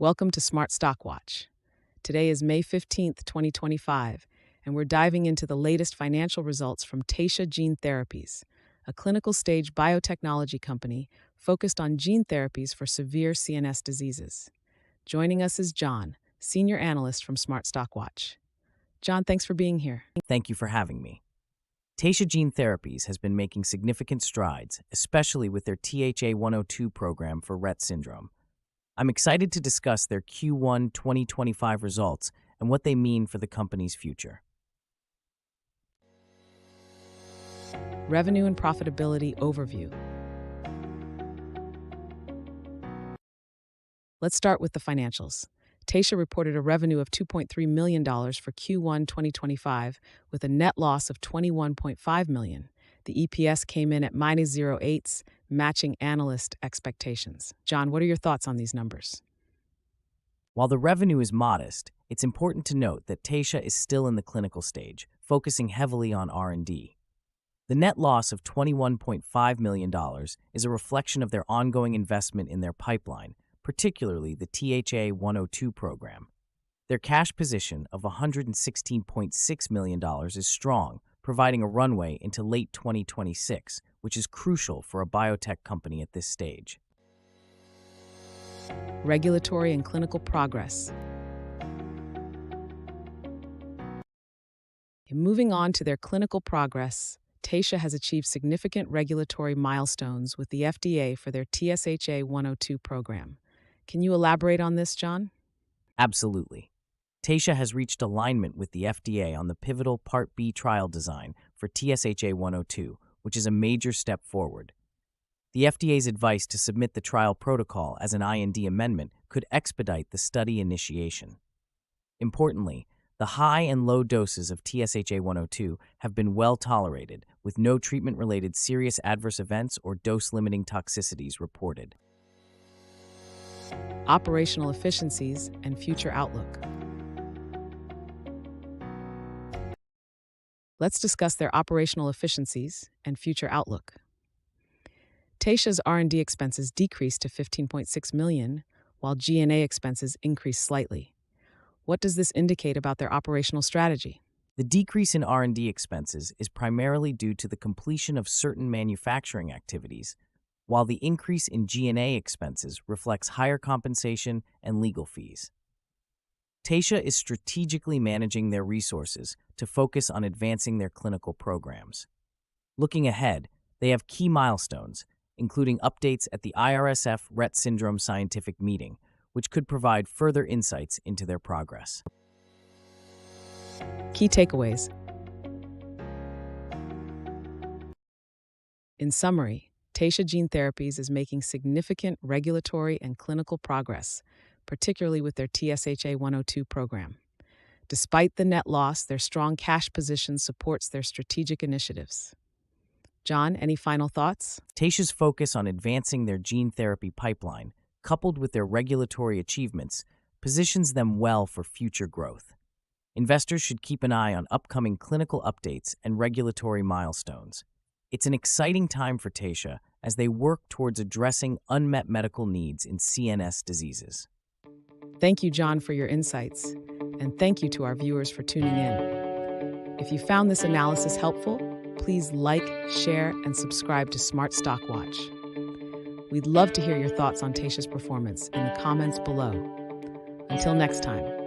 Welcome to Smart Stock Watch. Today is May 15th, 2025, and we're diving into the latest financial results from Taysha Gene Therapies, a clinical stage biotechnology company focused on gene therapies for severe CNS diseases. Joining us is John, senior analyst from Smart Stock Watch. John, thanks for being here. Thank you for having me. Taysha Gene Therapies has been making significant strides, especially with their TSHA 102 program for Rett syndrome. I'm excited to discuss their Q1 2025 results and what they mean for the company's future. Revenue and profitability overview. Let's start with the financials. Taysha reported a revenue of $2.3 million for Q1 2025 with a net loss of $21.5 million. The EPS came in at -0.08, matching analyst expectations. John, what are your thoughts on these numbers? While the revenue is modest, it's important to note that Taysha is still in the clinical stage, focusing heavily on R&D. The net loss of $21.5 million is a reflection of their ongoing investment in their pipeline, particularly the TSHA 102 program. Their cash position of $116.6 million is strong, providing a runway into late 2026, which is crucial for a biotech company at this stage. Regulatory and clinical progress. Moving on to their clinical progress, Taysha has achieved significant regulatory milestones with the FDA for their TSHA 102 program. Can you elaborate on this, John? Absolutely. Taysha has reached alignment with the FDA on the pivotal Part B trial design for TSHA 102, which is a major step forward. The FDA's advice to submit the trial protocol as an IND amendment could expedite the study initiation. Importantly, the high and low doses of TSHA 102 have been well tolerated, with no treatment-related serious adverse events or dose-limiting toxicities reported. Operational efficiencies and future outlook. Let's discuss their operational efficiencies and future outlook. Taysha's R&D expenses decreased to $15.6 million, while G&A expenses increased slightly. What does this indicate about their operational strategy? The decrease in R&D expenses is primarily due to the completion of certain manufacturing activities, while the increase in G&A expenses reflects higher compensation and legal fees. Taysha is strategically managing their resources to focus on advancing their clinical programs. Looking ahead, they have key milestones, including updates at the IRSF Rett syndrome scientific meeting, which could provide further insights into their progress. Key takeaways. In summary, Taysha Gene Therapies is making significant regulatory and clinical progress, particularly with their TSHA 102 program. Despite the net loss, their strong cash position supports their strategic initiatives. John, any final thoughts? Taysha's focus on advancing their gene therapy pipeline, coupled with their regulatory achievements, positions them well for future growth. Investors should keep an eye on upcoming clinical updates and regulatory milestones. It's an exciting time for Taysha as they work towards addressing unmet medical needs in CNS diseases. Thank you, John, for your insights, and thank you to our viewers for tuning in. If you found this analysis helpful, please like, share, and subscribe to Smart Stock Watch. We'd love to hear your thoughts on Taysha's performance in the comments below. Until next time.